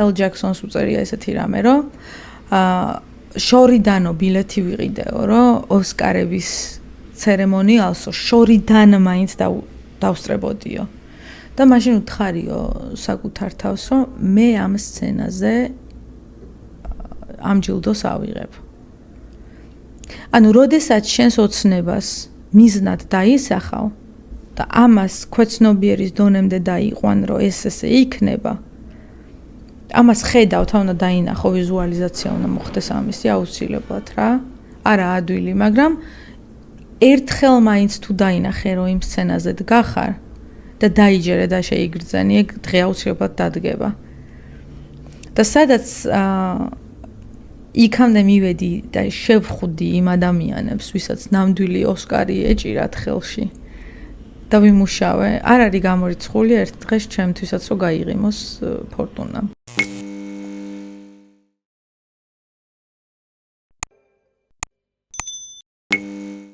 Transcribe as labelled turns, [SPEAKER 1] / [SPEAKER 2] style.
[SPEAKER 1] ელ ჯაქსონს უწერია ესეთი რამე, რომ შორიდანო ბილეთი ვიყიდეო, რომ ოსკარების ცერემონიალსო შორიდან მაინც დავსწრებოდიო. და მაშინ უთხარიო საკუთარ თავს, რომ მე ამ სცენაზე ამ ჯილდოს ავიღებ. ანუ როდესაც შენს ოცნებას მიზნად დაისახავ და ამას ქვეცნობიერის დონემდე დაიყვან, რომ ეს ესე იქნება, ამას ხედავთ, უნდა დაინახო ვიზუალიზაცია, უნდა მოხდეს ამისი აუცილებლად რა. არა ადვილი, მაგრამ ერთხელ მაინც თუ დაინახე, რომ იმ სცენაზე დგახარ და დაიჯერე და შეიგრძენი, ეგ დღე აუცილებლად დადგება. და სადაც იქამდე მივედი და შევხვდი იმ ადამიანებს, ვისაც ნამდვილი ოსკარი ეჭირათ ხელში და ვიმუშავე, არ არის გამორიცხული ერთ დღეს ჩემთვისაც რომ გაიღიმოს ფორტუნა.